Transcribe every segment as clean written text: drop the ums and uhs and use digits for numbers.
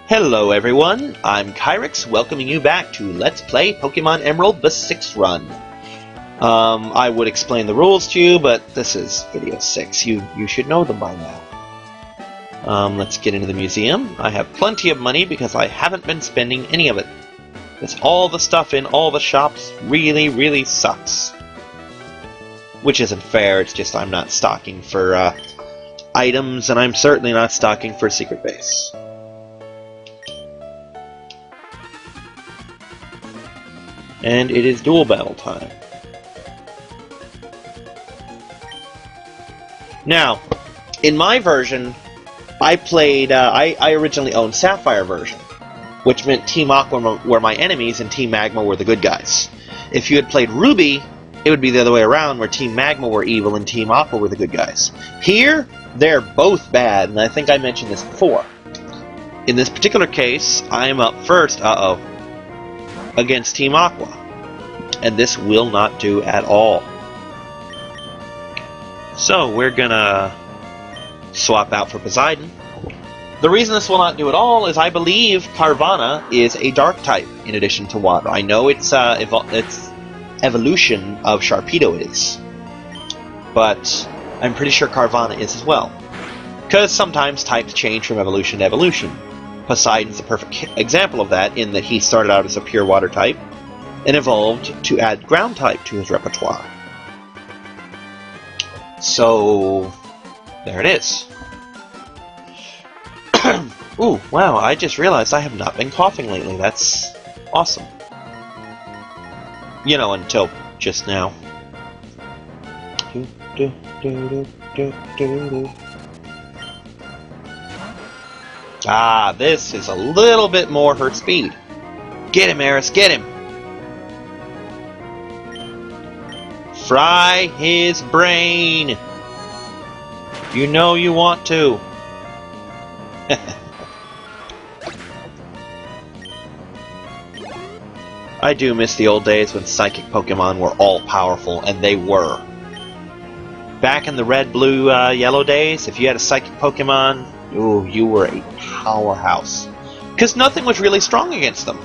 Hello everyone, I'm Kyrix, welcoming you back to Let's Play Pokemon Emerald the 6th run. I would explain the rules to you, but this is video 6. You should know them by now. Let's get into the museum. I have plenty of money because I haven't been spending any of it. Because all the stuff in all the shops really sucks. Which isn't fair, it's just I'm not stocking for items, and I'm certainly not stocking for Secret Base. And it is dual battle time. Now, in my version, I played, I originally owned Sapphire version, which meant Team Aqua were my enemies and Team Magma were the good guys. If you had played Ruby, it would be the other way around, where Team Magma were evil and Team Aqua were the good guys. Here, they're both bad, and I think I mentioned this before. In this particular case, I am up first, against Team Aqua. And this will not do at all. So, we're gonna swap out for Poseidon. The reason this will not do at all is I believe Carvanha is a dark type in addition to water. I know it's evolution of Sharpedo is. But I'm pretty sure Carvanha is as well. Because sometimes types change from evolution to evolution. Poseidon's a perfect example of that, in that he started out as a pure water type and evolved to add ground type to his repertoire. So, there it is. Ooh, wow, I just realized I have not been coughing lately. That's awesome. You know, until just now. Ah, this is a little bit more her speed. Get him, Eris, get him! Fry his brain! You know you want to. I do miss the old days when psychic Pokemon were all-powerful, and they were. Back in the red, blue, yellow days, if you had a psychic Pokemon, ooh, you were a powerhouse. Because nothing was really strong against them.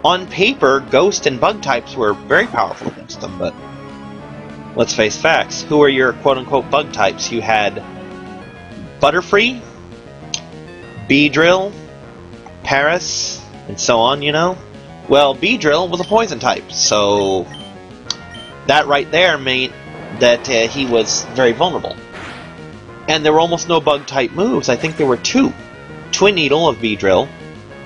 On paper, ghost and bug types were very powerful against them, but let's face facts. Who are your quote-unquote bug types? You had Butterfree, Beedrill, Paris, and so on, you know? Well, Beedrill was a poison type, so that right there meant that he was very vulnerable. And there were almost no bug-type moves. I think there were 2. Twin Needle of Beedrill.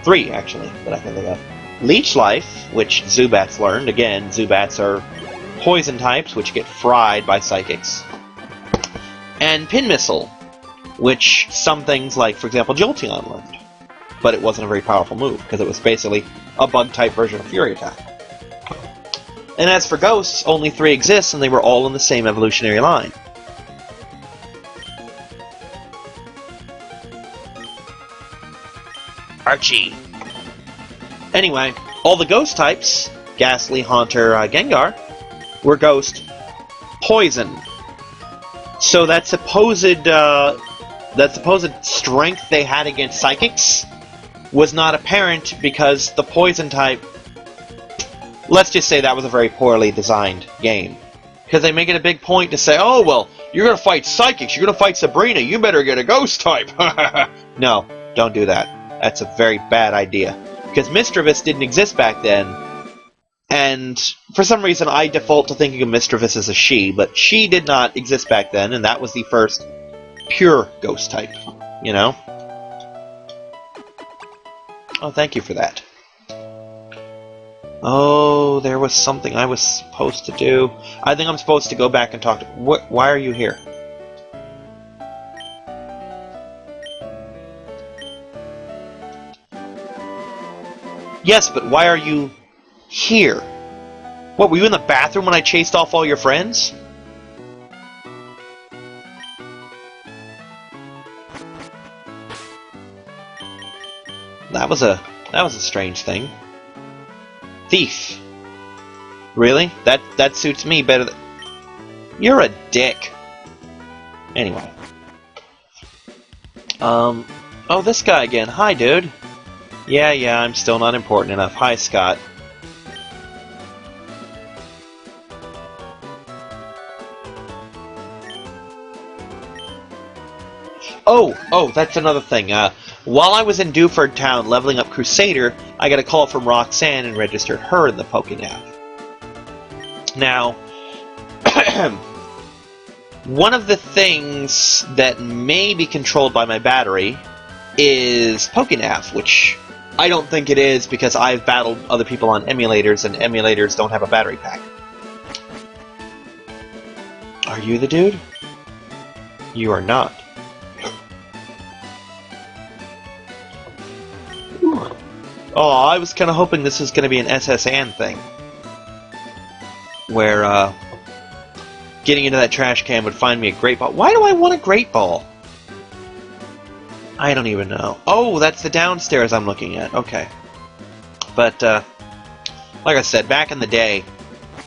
3, actually, that I can think of. Leech Life, which Zubats learned. Again, Zubats are poison types, which get fried by psychics. And Pin Missile, which some things like, for example, Jolteon learned. But it wasn't a very powerful move, because it was basically a bug-type version of Fury Attack. And as for ghosts, only 3 exist, and they were all in the same evolutionary line. Archie! Anyway, all the ghost types, Ghastly, Haunter, Gengar, were ghost poison. So that supposed strength they had against psychics was not apparent because the poison type... Let's just say that was a very poorly designed game. Because they make it a big point to say, oh, well, you're going to fight psychics, you're going to fight Sabrina, you better get a ghost type. No, don't do that. That's a very bad idea. Because Misdreavus didn't exist back then, and for some reason I default to thinking of Misdreavus as a she, but she did not exist back then, and that was the first pure ghost type, you know? Oh, thank you for that. Oh, there was something I was supposed to do. I think I'm supposed to go back and talk to... Why are you here? Yes, but why are you here? What, were you in the bathroom when I chased off all your friends? That was a strange thing. Thief. Really? That suits me better than... You're a dick. Anyway. Oh, this guy again. Hi, dude. Yeah, I'm still not important enough. Hi, Scott. Oh, that's another thing. While I was in Dewford Town leveling up Crusader, I got a call from Roxanne and registered her in the PokéNav. Now, one of the things that may be controlled by my battery is PokéNav, which I don't think it is because I've battled other people on emulators, and emulators don't have a battery pack. Are you the dude? You are not. Oh, I was kind of hoping this was going to be an SS Ann thing. Where, getting into that trash can would find me a Great Ball. Why do I want a Great Ball? I don't even know. Oh, that's the downstairs I'm looking at. Okay. But, like I said, back in the day,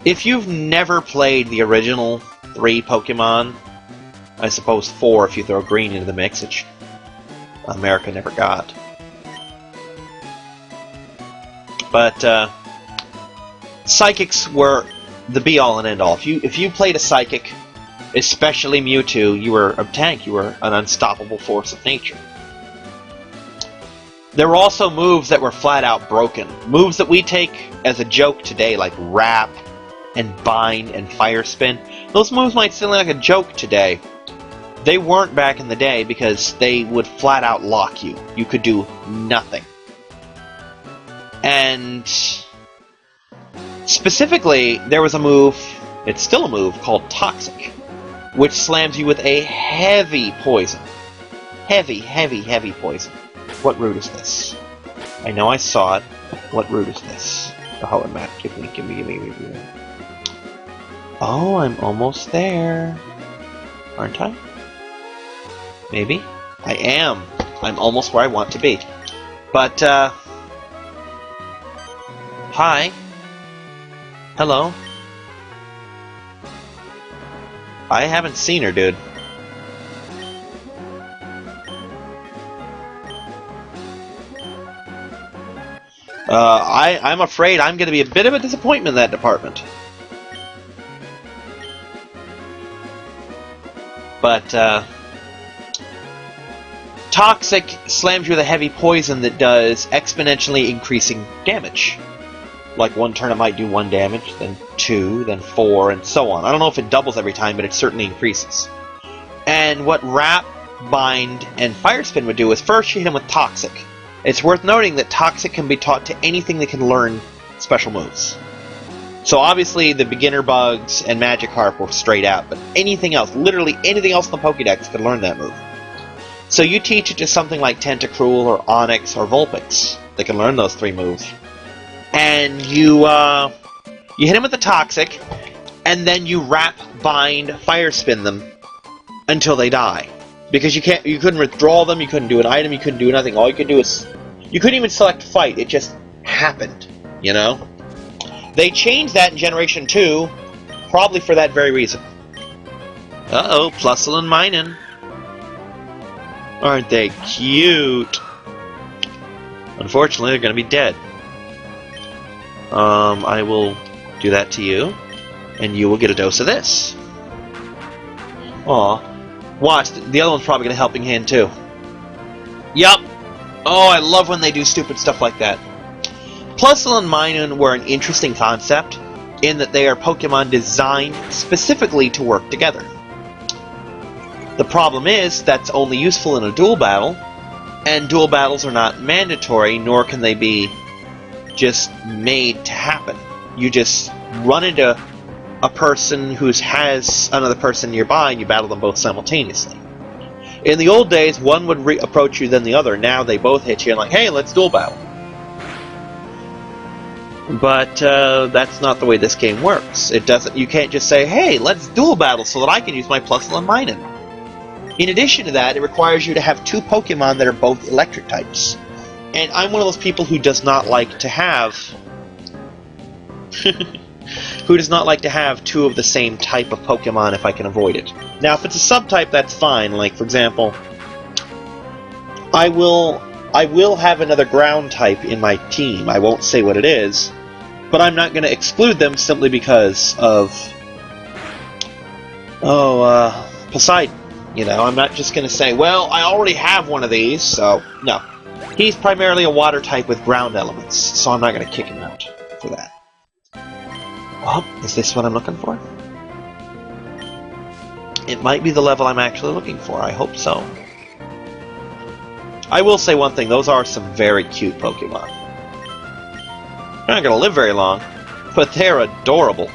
if you've never played the original 3 Pokemon, I suppose 4 if you throw green into the mix, which America never got. But, Psychics were the be-all and end-all. If you played a Psychic, especially Mewtwo, you were a tank. You were an unstoppable force of nature. There were also moves that were flat-out broken. Moves that we take as a joke today, like Wrap and Bind and Fire Spin. Those moves might seem like a joke today. They weren't back in the day because they would flat-out lock you. You could do nothing. And specifically, there was a move, it's still a move, called Toxic, which slams you with a heavy poison. Heavy poison. What route is this? I know I saw it. What route is this? The Holler map. Give me. Oh, I'm almost there. Aren't I? Maybe? I am. I'm almost where I want to be. But, hi. Hello. I haven't seen her, dude. I'm afraid I'm going to be a bit of a disappointment in that department. But, Toxic slams you with a heavy poison that does exponentially increasing damage. Like one turn it might do 1 damage, then 2, then 4, and so on. I don't know if it doubles every time, but it certainly increases. And what Wrap, Bind, and Fire Spin would do is first you hit him with Toxic. It's worth noting that Toxic can be taught to anything that can learn special moves. So obviously the beginner bugs and Magikarp were straight out, but anything else, literally anything else in the Pokédex could learn that move. So you teach it to something like Tentacruel or Onix or Vulpix that can learn those 3 moves. And you hit him with the Toxic, and then you Wrap, Bind, Fire Spin them until they die. Because you couldn't withdraw them, you couldn't do an item, you couldn't do nothing. All you could do is, you couldn't even select fight. It just happened, you know? They changed that in Generation 2, probably for that very reason. Uh-oh, Plusle and Minun. Aren't they cute? Unfortunately, they're going to be dead. I will do that to you, and you will get a dose of this. Aw. Watch, the other one's probably going to helping hand too. Yup. Oh, I love when they do stupid stuff like that. Plusle and Minun were an interesting concept, in that they are Pokemon designed specifically to work together. The problem is, that's only useful in a duel battle, and duel battles are not mandatory, nor can they be just made to happen. You just run into a person who has another person nearby, and you battle them both simultaneously. In the old days, one would approach you, then the other. Now they both hit you and like, hey, let's duel battle. But that's not the way this game works. It doesn't. You can't just say, hey, let's duel battle so that I can use my Plusle and Minun. In addition to that, it requires you to have 2 Pokemon that are both electric types. And I'm one of those people who does not like to have... who does not like to have 2 of the same type of Pokemon if I can avoid it. Now, if it's a subtype, that's fine. Like, for example, I will I will have another ground type in my team. I won't say what it is, but I'm not going to exclude them simply because of Poseidon. You know, I'm not just going to say, well, I already have one of these, so no. He's primarily a water type with ground elements, so I'm not going to kick him out for that. Oh, is this what I'm looking for? It might be the level I'm actually looking for. I hope so. I will say one thing. Those are some very cute Pokemon. They're not going to live very long, but they're adorable.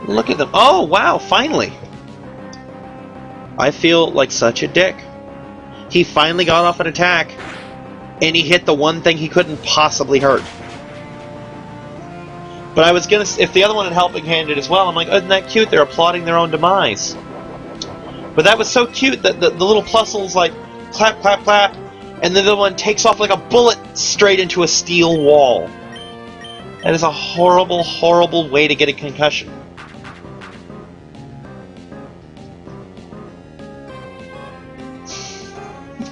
Look at them. Oh, wow, finally. I feel like such a dick. He finally got off an attack, and he hit the one thing he couldn't possibly hurt. But I was gonna, if the other one had helping handed as well, I'm like, isn't that cute? They're applauding their own demise. But that was so cute that the little Plusle's like, clap, clap, clap, and the other one takes off like a bullet straight into a steel wall. That is a horrible, horrible way to get a concussion.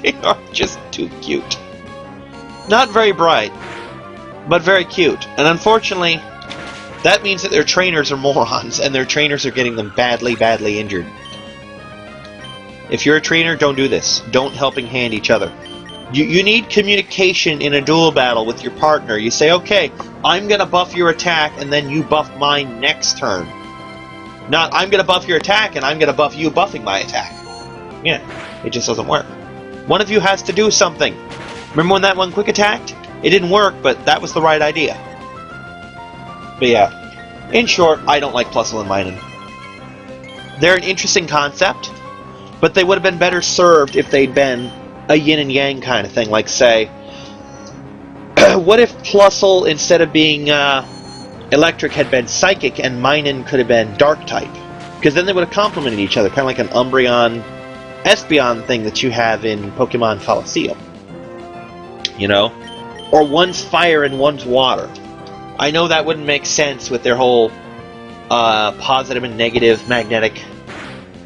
They are just too cute. Not very bright, but very cute. And unfortunately, that means that their trainers are morons, and their trainers are getting them badly, badly injured. If you're a trainer, don't do this. Don't helping hand each other. You need communication in a duel battle with your partner. You say, okay, I'm going to buff your attack, and then you buff mine next turn. Not, I'm going to buff your attack, and I'm going to buff you buffing my attack. Yeah, it just doesn't work. One of you has to do something. Remember when that one quick attacked? It didn't work, but that was the right idea. But yeah, in short, I don't like Plusle and Minun. They're an interesting concept, but they would have been better served if they'd been a yin and yang kind of thing. Like, say, what if Plusle, instead of being electric, had been psychic, and Minun could have been dark type? Because then they would have complemented each other, kind of like an Umbreon Espeon thing that you have in Pokemon Colosseum. You know? Or one's fire and one's water. I know that wouldn't make sense with their whole positive and negative magnetic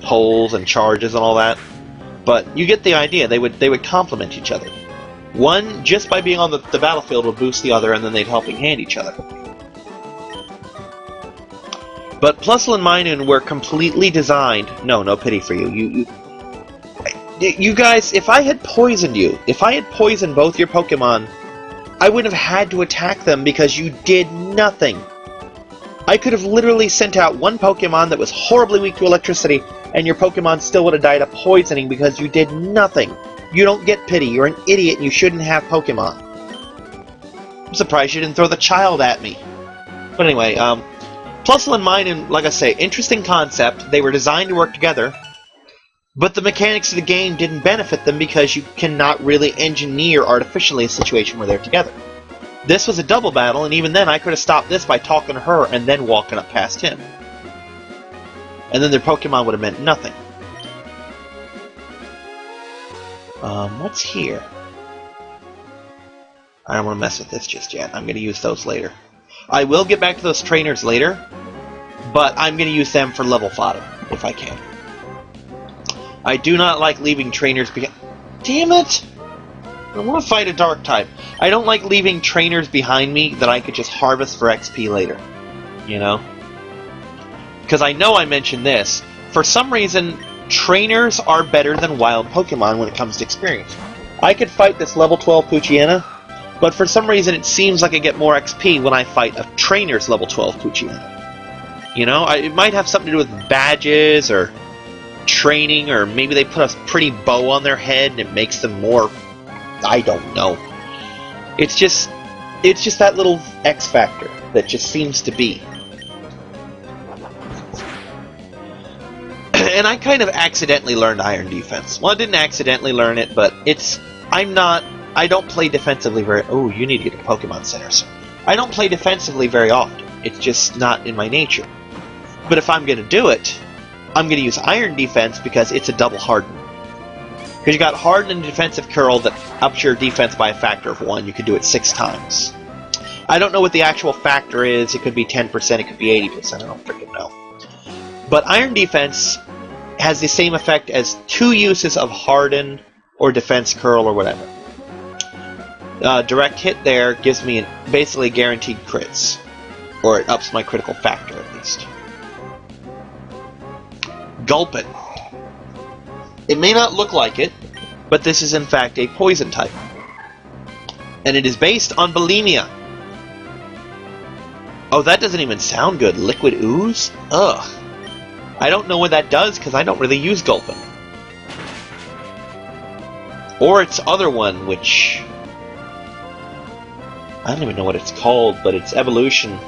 poles and charges and all that. But you get the idea. They would complement each other. One, just by being on the battlefield, would boost the other, and then they'd helping hand each other. But Plusle and Minun were completely designed... No pity for you. You guys, if I had poisoned you, if I had poisoned both your Pokemon, I wouldn't have had to attack them because you did nothing. I could have literally sent out one Pokemon that was horribly weak to electricity, and your Pokemon still would have died of poisoning because you did nothing. You don't get pity. You're an idiot and you shouldn't have Pokemon. I'm surprised you didn't throw the child at me. But anyway, Plusle and Minun, like I say, interesting concept. They were designed to work together. But the mechanics of the game didn't benefit them because you cannot really engineer artificially a situation where they're together. This was a double battle, and even then I could have stopped this by talking to her and then walking up past him. And then their Pokemon would have meant nothing. What's here? I don't want to mess with this just yet. I'm going to use those later. I will get back to those trainers later, but I'm going to use them for level fodder, if I can. I do not like leaving trainers behind. Damn it! I want to fight a dark type. I don't like leaving trainers behind me that I could just harvest for XP later. You know? Because I know I mentioned this. For some reason, trainers are better than wild Pokemon when it comes to experience. I could fight this level 12 Poochyena, but for some reason it seems like I get more XP when I fight a trainer's level 12 Poochyena. You know? It might have something to do with badges or training, or maybe they put a pretty bow on their head and it makes them more... I don't know. It's just that little X factor that just seems to be. And I kind of accidentally learned Iron Defense. Well, I didn't accidentally learn it, but I don't play defensively very... Oh, you need to get a Pokemon Center, sir. I don't play defensively very often. It's just not in my nature. But if I'm going to do it, I'm going to use Iron Defense because it's a double Harden. Because you got Harden and Defensive Curl that ups your defense by a factor of 1. You can do it 6 times. I don't know what the actual factor is. It could be 10%, it could be 80%. I don't freaking know. But Iron Defense has the same effect as 2 uses of Harden or defense curl or whatever. Direct hit there gives me basically guaranteed crits, or it ups my critical factor at least. Gulpin. It may not look like it, but this is in fact a poison type. And it is based on bulimia. Oh, that doesn't even sound good. Liquid ooze? Ugh. I don't know what that does because I don't really use Gulpin. Or its other one, which... I don't even know what it's called, but it's evolution.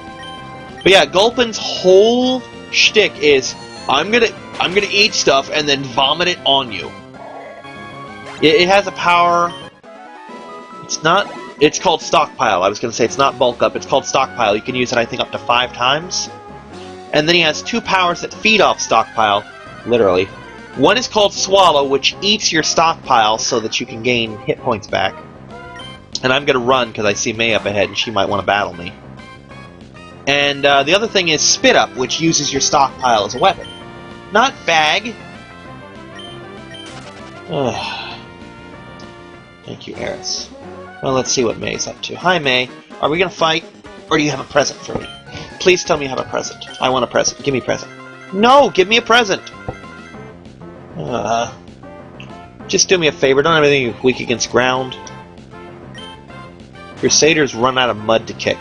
But yeah, Gulpin's whole shtick is, I'm gonna eat stuff and then vomit it on you. It has a power... It's called Stockpile. I was going to say it's not Bulk Up, it's called Stockpile. You can use it, I think, up to 5 times. And then he has 2 powers that feed off Stockpile, literally. One is called Swallow, which eats your Stockpile so that you can gain hit points back. And I'm going to run because I see May up ahead and she might want to battle me. And the other thing is Spit Up, which uses your Stockpile as a weapon. Not Bag. Ugh. Thank you, Eris. Well, let's see what May's up to. Hi, May. Are we going to fight, or do you have a present for me? Please tell me you have a present. I want a present. Give me a present. No! Give me a present! Just do me a favor. Don't have anything weak against ground. Crusaders run out of mud to kick.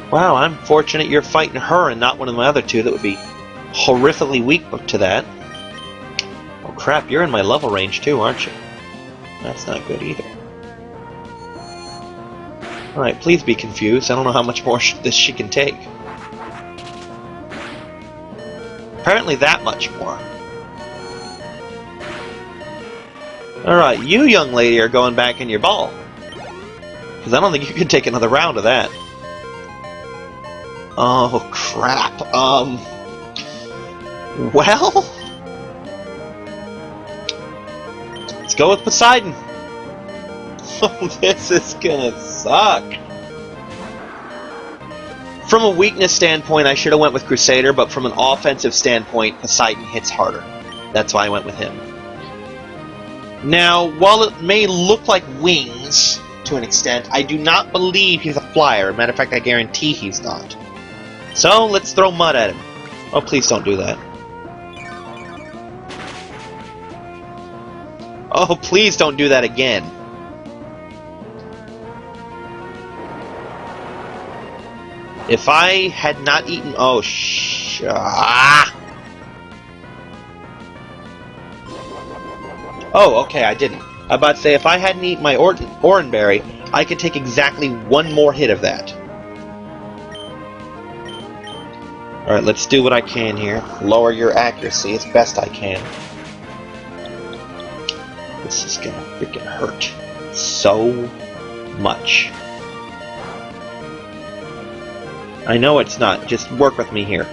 Wow, I'm fortunate you're fighting her and not one of my other 2 that would be horrifically weak to that. Oh crap, you're in my level range too, aren't you? That's not good either. Alright, please be confused. I don't know how much more this she can take. Apparently that much more. Alright, you young lady are going back in your ball. Because I don't think you can take another round of that. Oh, crap. Well? Let's go with Poseidon. Oh, this is gonna suck. From a weakness standpoint, I should have went with Crusader, but from an offensive standpoint, Poseidon hits harder. That's why I went with him. Now, while it may look like wings, to an extent, I do not believe he's a flyer. Matter of fact, I guarantee he's not. So, let's throw mud at him. Oh, please don't do that. Oh, please don't do that again. If I had not eaten... Oh, Oh, okay, I didn't. I'm about to say, if I hadn't eaten my Oranberry, I could take exactly 1 more hit of that. Alright, let's do what I can here. Lower your accuracy as best I can. This is gonna freaking hurt so much. I know it's not. Just work with me here.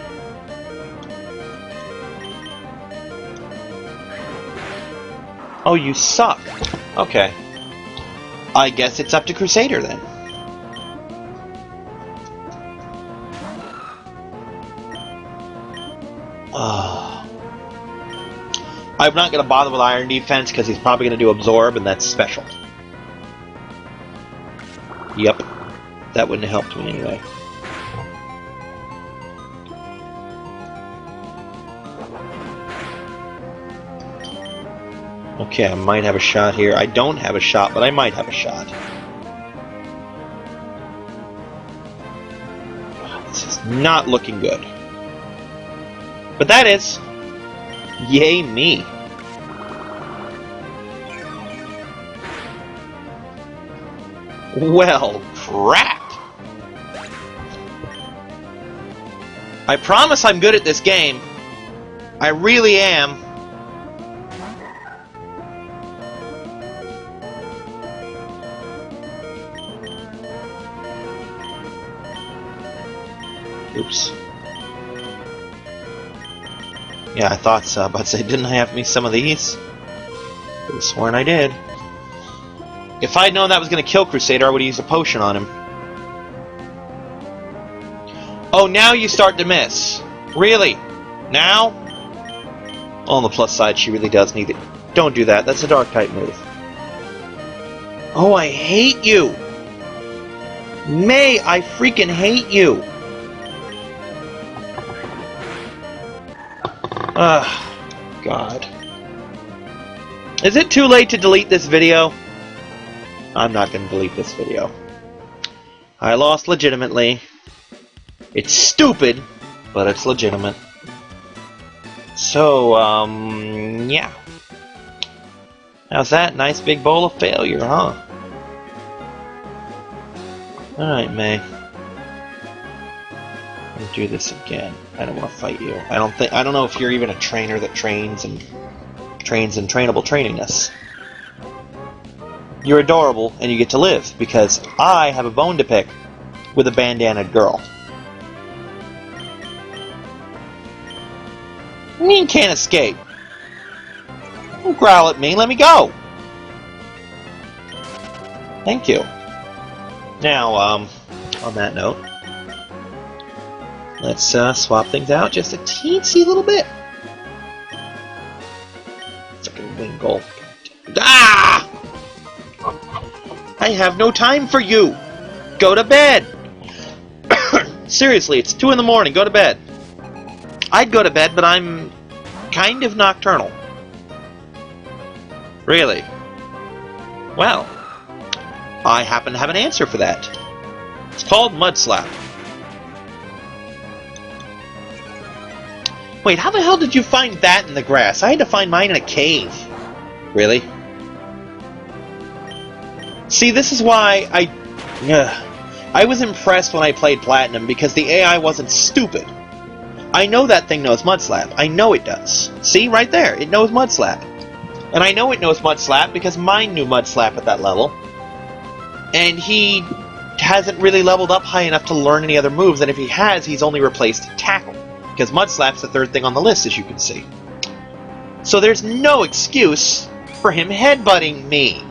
Oh, you suck. Okay. I guess it's up to Crusader then. I'm not going to bother with Iron Defense because he's probably going to do Absorb, and that's special. Yep. That wouldn't have helped me anyway. Okay, I might have a shot here. I don't have a shot, but I might have a shot. This is not looking good. But that is... Yay me. Well, crap. I promise I'm good at this game. I really am. Oops. Yeah, I thought so, but didn't I have me some of these? I could have sworn I did. If I'd known that was going to kill Crusader, I would have used a potion on him. Oh, now you start to miss. Really? Now? On the plus side, she really does need it. Don't do that. That's a dark type move. Oh, I hate you! May, I freaking hate you! Ugh, God. Is it too late to delete this video? I'm not going to delete this video. I lost legitimately. It's stupid, but it's legitimate. So, yeah. How's that? Nice big bowl of failure, huh? Alright, May. I'll do this again. I don't want to fight you. I don't know if you're even a trainer that trains in trainable trainingness. You're adorable, and you get to live, because I have a bone to pick with a bandana girl. You mean can't escape? Don't growl at me, let me go! Thank you. Now, on that note, let's swap things out just a teensy little bit. Fucking wing goal. Ah! I have no time for you! Go to bed! Seriously, it's 2 in the morning, go to bed. I'd go to bed, but I'm kind of nocturnal. Really? Well, I happen to have an answer for that. It's called Mud Slap. Wait, how the hell did you find that in the grass? I had to find mine in a cave. Really? See, this is why I was impressed when I played Platinum, because the AI wasn't stupid. I know that thing knows Mud Slap. I know it does. See, right there, it knows Mud Slap. And I know it knows Mud Slap because mine knew Mud Slap at that level. And he hasn't really leveled up high enough to learn any other moves, and if he has, he's only replaced Tackle. Because Mud Slap's the 3rd thing on the list, as you can see. So there's no excuse for him headbutting me.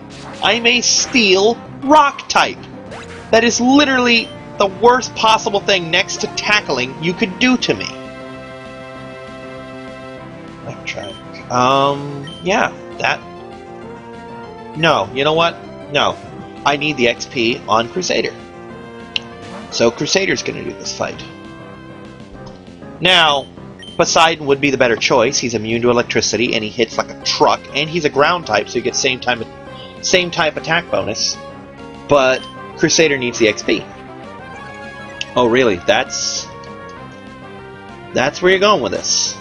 I'm a steel rock type. That is literally the worst possible thing next to tackling you could do to me. Electric. Yeah, that... No, you know what? No. I need the XP on Crusader. So Crusader's gonna do this fight. Now, Poseidon would be the better choice. He's immune to electricity, and he hits like a truck, and he's a ground type, so he gets same type attack bonus. But Crusader needs the XP. Oh, really? That's where you're going with this.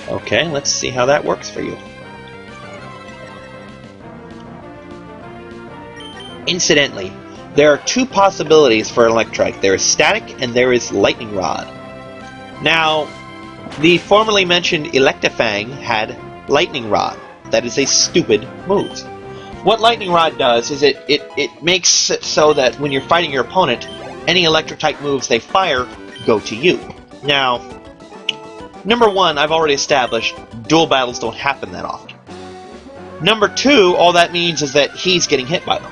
Okay, let's see how that works for you. Incidentally, there are 2 possibilities for Electrike. There is Static and there is Lightning Rod. Now, the formerly mentioned Electifang had Lightning Rod. That is a stupid move. What Lightning Rod does is it makes it so that when you're fighting your opponent, any electric-type moves they fire go to you. Now, number 1, I've already established, dual battles don't happen that often. Number 2, all that means is that he's getting hit by them.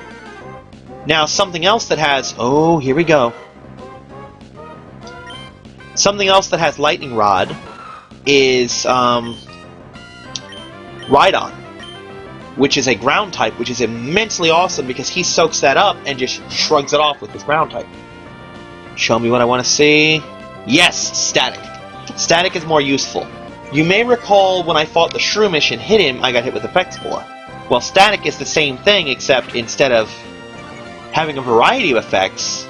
Now, something else that has... Oh, here we go. Something else that has Lightning Rod is Rhydon, which is a ground type, which is immensely awesome because he soaks that up and just shrugs it off with his ground type. Show me what I want to see. Yes, Static. Static is more useful. You may recall when I fought the Shroomish and hit him, I got hit with Effect Spore. Well, Static is the same thing, except instead of having a variety of effects,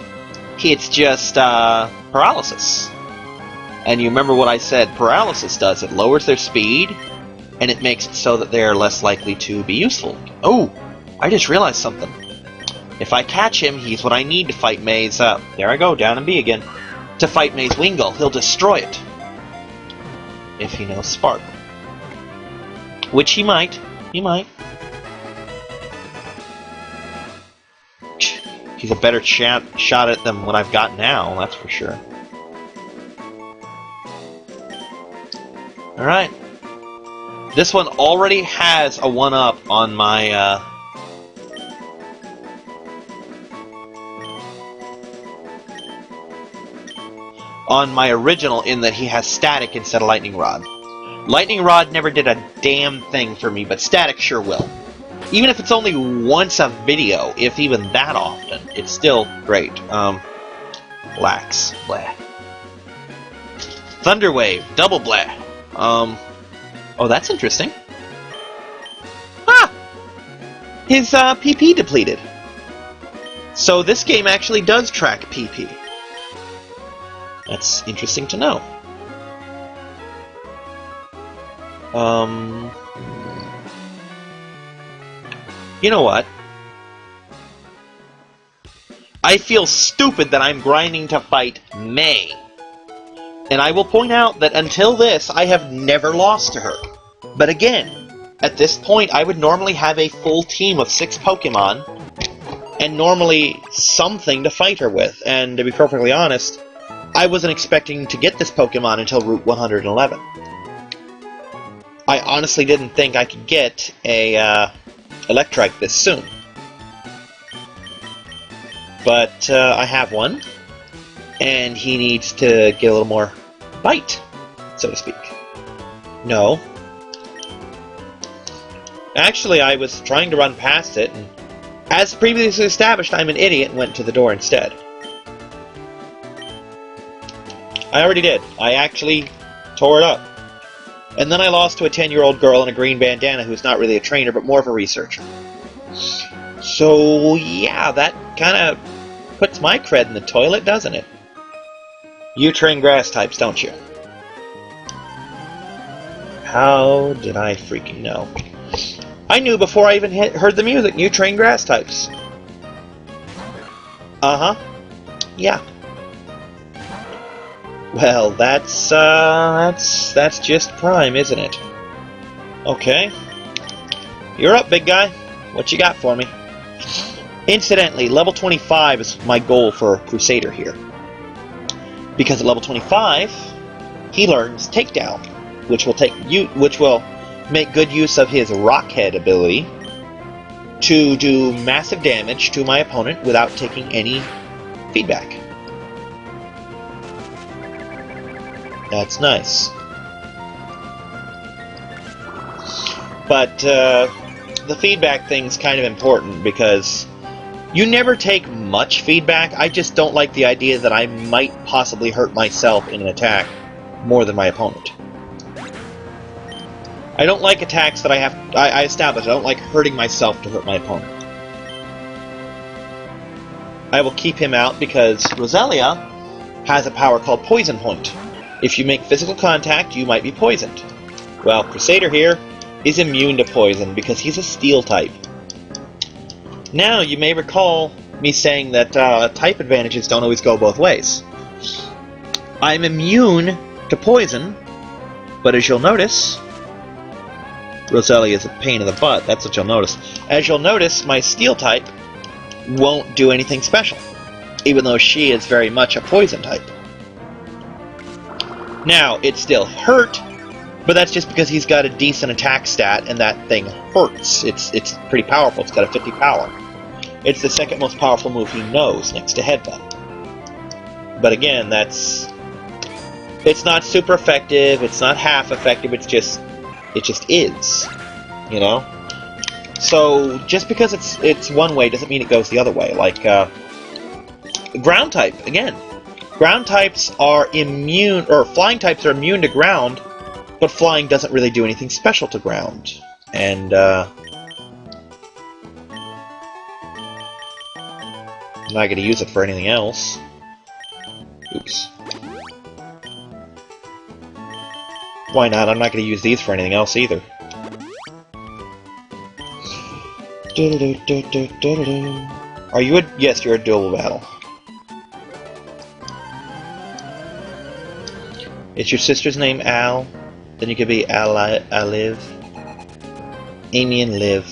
it's just paralysis. And you remember what I said paralysis does. It lowers their speed, and it makes it so that they're less likely to be useful. Oh, I just realized something. If I catch him, he's what I need to fight May's... there I go, down in B again. To fight May's Wingull. He'll destroy it. If he knows Spark. Which he might. He might. He's a better shot at them what I've got now, that's for sure. Alright. This one already has a 1-up on my, on my original in that he has static instead of lightning rod. Lightning rod never did a damn thing for me, but static sure will. Even if it's only once a video, if even that often, it's still great. Lax. Blah. Thunderwave. Double blah. Oh, that's interesting. Ah! His PP depleted. So this game actually does track PP. That's interesting to know. You know what? I feel stupid that I'm grinding to fight May. And I will point out that until this, I have never lost to her. But again, at this point, I would normally have a full team of 6 Pokemon, and normally something to fight her with. And to be perfectly honest, I wasn't expecting to get this Pokemon until Route 111. I honestly didn't think I could get a Electrike this soon. But I have one, and he needs to get a little more bite, so to speak. No. Actually, I was trying to run past it, and as previously established, I'm an idiot and went to the door instead. I already did. I actually tore it up. And then I lost to a 10-year-old girl in a green bandana who's not really a trainer, but more of a researcher. So, yeah, that kind of puts my cred in the toilet, doesn't it? You train grass types, don't you? How did I freaking know? I knew before I even heard the music, you train grass types. Uh-huh. Yeah. Well, that's just prime, isn't it? Okay. You're up, big guy. What you got for me? Incidentally, level 25 is my goal for Crusader here. Because at level 25, he learns Takedown, which will make good use of his Rockhead ability to do massive damage to my opponent without taking any feedback. That's nice. But the feedback thing's kind of important because you never take much feedback. I just don't like the idea that I might possibly hurt myself in an attack more than my opponent. I don't like attacks that I establish. I don't like hurting myself to hurt my opponent. I will keep him out because Roselia has a power called Poison Point. If you make physical contact, you might be poisoned. Well, Crusader here is immune to poison because he's a steel type. Now, you may recall me saying that type advantages don't always go both ways. I'm immune to poison, but as you'll notice, Roselia is a pain in the butt, that's what you'll notice. As you'll notice, my steel type won't do anything special, even though she is very much a poison type. Now, it still hurt, but that's just because he's got a decent attack stat, and that thing hurts. It's pretty powerful. It's got a 50 power. It's the second most powerful move he knows, next to Headbutt. But again, it's not super effective. It's not half effective. It just is, you know. So just because it's one way doesn't mean it goes the other way. Like ground type again. Ground types are immune, or flying types are immune to ground, but flying doesn't really do anything special to ground. And I'm not going to use it for anything else. Oops. Why not? I'm not going to use these for anything else either. Are you a... Yes, you're a dual battle. Is your sister's name Al? Then you could be Aliv. Amy and Liv.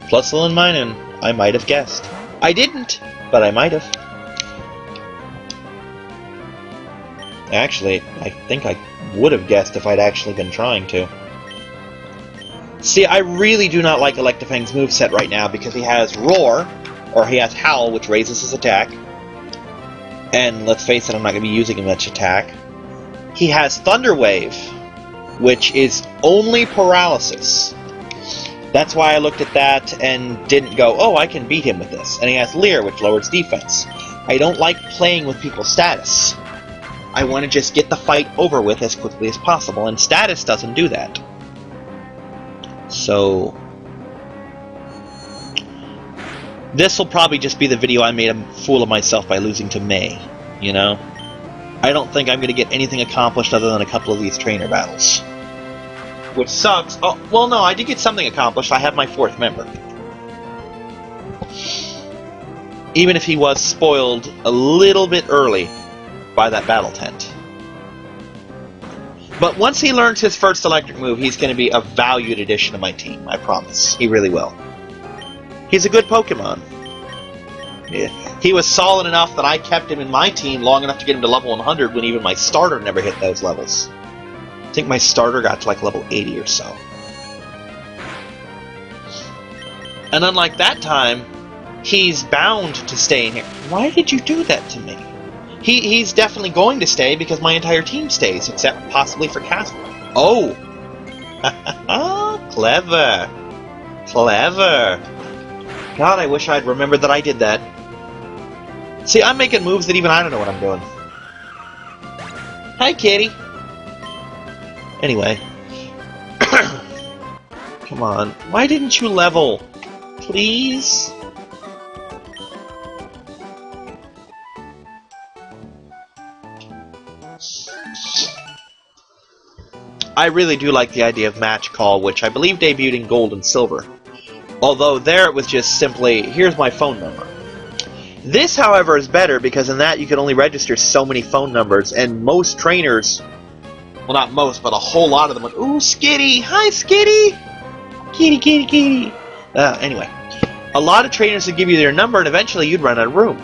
Plusle and mine, and I might have guessed. I didn't, but I might have. Actually, I think I would have guessed if I'd actually been trying to. See, I really do not like Electivang's moveset right now because he has Roar, or he has Howl, which raises his attack. And let's face it, I'm not going to be using him much attack. He has Thunder Wave, which is only paralysis. That's why I looked at that and didn't go, oh, I can beat him with this. And he has Leer, which lowers defense. I don't like playing with people's status. I want to just get the fight over with as quickly as possible, and status doesn't do that. So this will probably just be the video I made a fool of myself by losing to May, you know? I don't think I'm going to get anything accomplished other than a couple of these trainer battles. Which sucks. Oh, well, no, I did get something accomplished. I have my 4th member. Even if he was spoiled a little bit early by that battle tent. But once he learns his first electric move, he's going to be a valued addition to my team, I promise. He really will. He's a good Pokemon. Yeah. He was solid enough that I kept him in my team long enough to get him to level 100 when even my starter never hit those levels. I think my starter got to like level 80 or so. And unlike that time, he's bound to stay in here. Why did you do that to me? He's definitely going to stay because my entire team stays, except possibly for Castle. Oh! Clever! Clever! God, I wish I'd remembered that I did that. See, I'm making moves that even I don't know what I'm doing. Hi, kitty! Anyway. Come on. Why didn't you level? Please? I really do like the idea of Match Call, which I believe debuted in Gold and Silver. Although there it was just simply, here's my phone number. This, however, is better because in that you can only register so many phone numbers, and most trainers, well, not most, but a whole lot of them went, ooh, Skitty! Hi, Skitty! Kitty, kitty, kitty! Anyway. A lot of trainers would give you their number, and eventually you'd run out of room.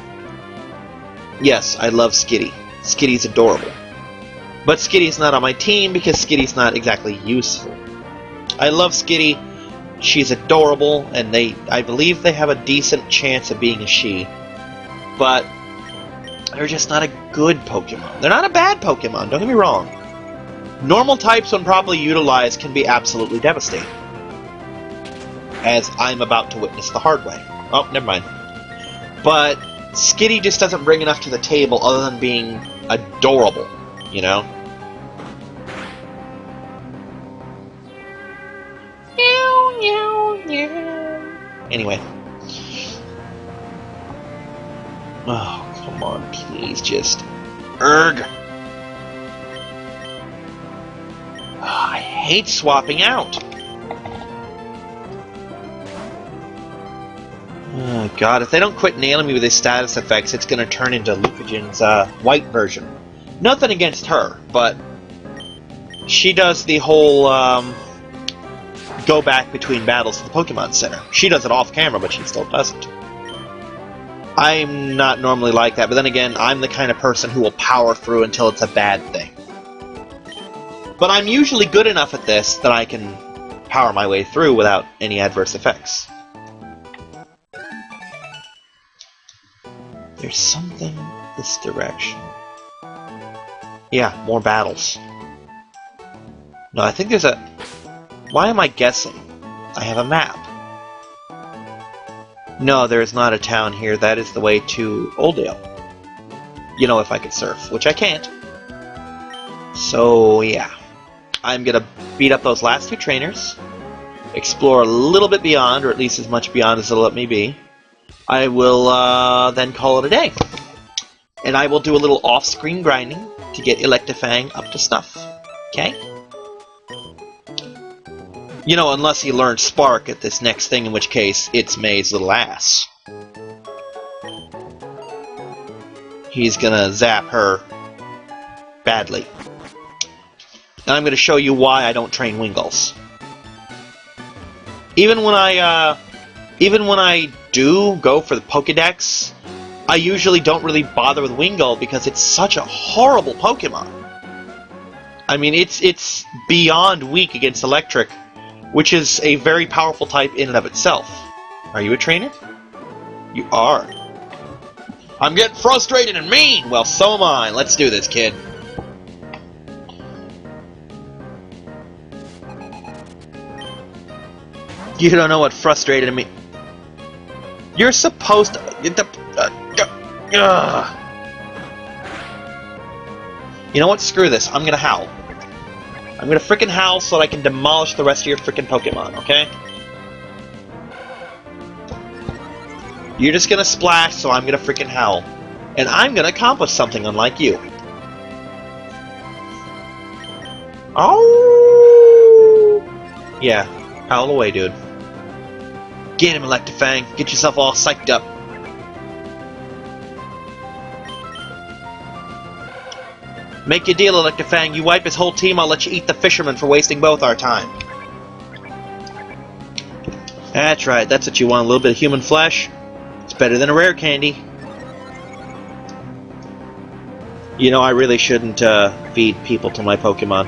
Yes, I love Skitty. Skitty's adorable. But Skitty's not on my team because Skitty's not exactly useful. I love Skitty. She's adorable, and I believe they have a decent chance of being a she. But they're just not a good Pokemon. They're not a bad Pokemon, don't get me wrong. Normal types, when properly utilized, can be absolutely devastating. As I'm about to witness the hard way. Oh, never mind. But Skitty just doesn't bring enough to the table other than being adorable, you know? Anyway. Oh, come on, please, just... Urgh! Oh, I hate swapping out! Oh, God, if they don't quit nailing me with his status effects, it's gonna turn into Lucagen's white version. Nothing against her, but... she does the whole, go back between battles to the Pokemon Center. She does it off camera, but she still doesn't. I'm not normally like that, but then again, I'm the kind of person who will power through until it's a bad thing. But I'm usually good enough at this that I can power my way through without any adverse effects. There's something this direction. Yeah, more battles. No, I think there's a... Why am I guessing? I have a map. No, there is not a town here. That is the way to Oldale. You know, if I could surf, which I can't. So, yeah. I'm gonna beat up those last two trainers, explore a little bit beyond, or at least as much beyond as it'll let me be. I will then call it a day. And I will do a little off-screen grinding to get Electivang up to snuff. Okay? You know, unless he learns Spark at this next thing, in which case, it's May's little ass. He's gonna zap her badly. And I'm gonna show you why I don't train Wingulls. Even when I do go for the Pokédex, I usually don't really bother with Wingull because it's such a horrible Pokemon. I mean, it's beyond weak against Electric, which is a very powerful type in and of itself. Are you a trainer? You are. I'm getting frustrated and mean! Well, so am I. Let's do this, kid. You don't know what frustrated and mean... You're supposed to... You know what? Screw this. I'm gonna howl. I'm gonna frickin' howl so that I can demolish the rest of your frickin' Pokemon, okay? You're just gonna splash, so I'm gonna frickin' howl. And I'm gonna accomplish something unlike you. Oh! Yeah, howl away, dude. Get him, Electivang. Get yourself all psyched up. Make your deal, Electivang. You wipe his whole team, I'll let you eat the fisherman for wasting both our time. That's right, that's what you want, a little bit of human flesh. It's better than a rare candy. You know, I really shouldn't feed people to my Pokemon.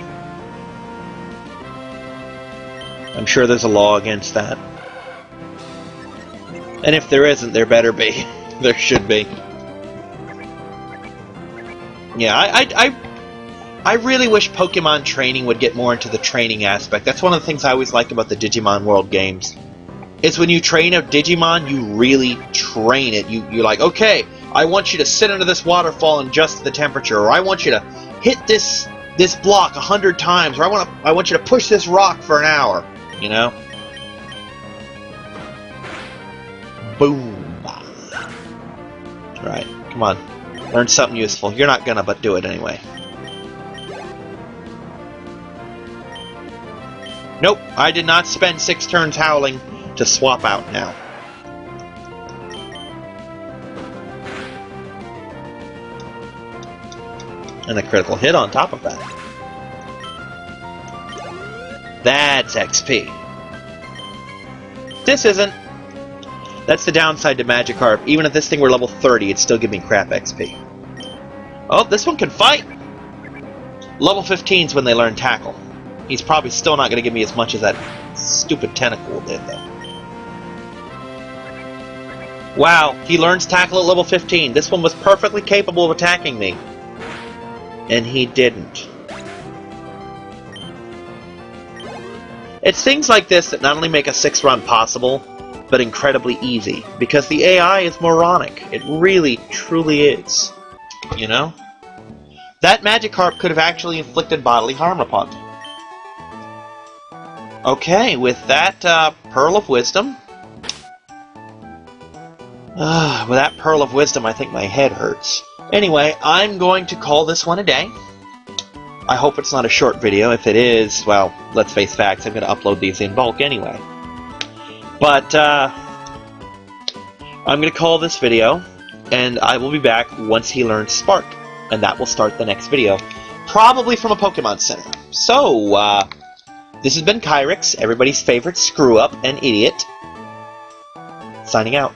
I'm sure there's a law against that. And if there isn't, there better be. There should be. Yeah, I really wish Pokemon training would get more into the training aspect. That's one of the things I always like about the Digimon World games. Is when you train a Digimon, you really train it. You're like, okay, I want you to sit under this waterfall and adjust the temperature, or I want you to hit this block 100 times, or I want you to push this rock for an hour. You know? Boom. Alright, come on. Learn something useful. You're not gonna, but do it anyway. Nope, I did not spend 6 turns howling to swap out now. And a critical hit on top of that. That's XP. This isn't. That's the downside to Magikarp. Even if this thing were level 30, it'd still give me crap XP. Oh, this one can fight! Level 15's when they learn Tackle. He's probably still not going to give me as much as that stupid Tentacle did, though. Wow, he learns Tackle at level 15. This one was perfectly capable of attacking me. And he didn't. It's things like this that not only make a 6th run possible, but incredibly easy. Because the AI is moronic. It really, truly is. You know? That Magikarp could have actually inflicted bodily harm upon me. Okay, with that Pearl of Wisdom... with that Pearl of Wisdom, I think my head hurts. Anyway, I'm going to call this one a day. I hope it's not a short video. If it is, well, let's face facts, I'm going to upload these in bulk anyway. But, I'm going to call this video, and I will be back once he learns Spark. And that will start the next video. Probably from a Pokemon Center. So, this has been Kyrix, everybody's favorite screw-up and idiot. Signing out.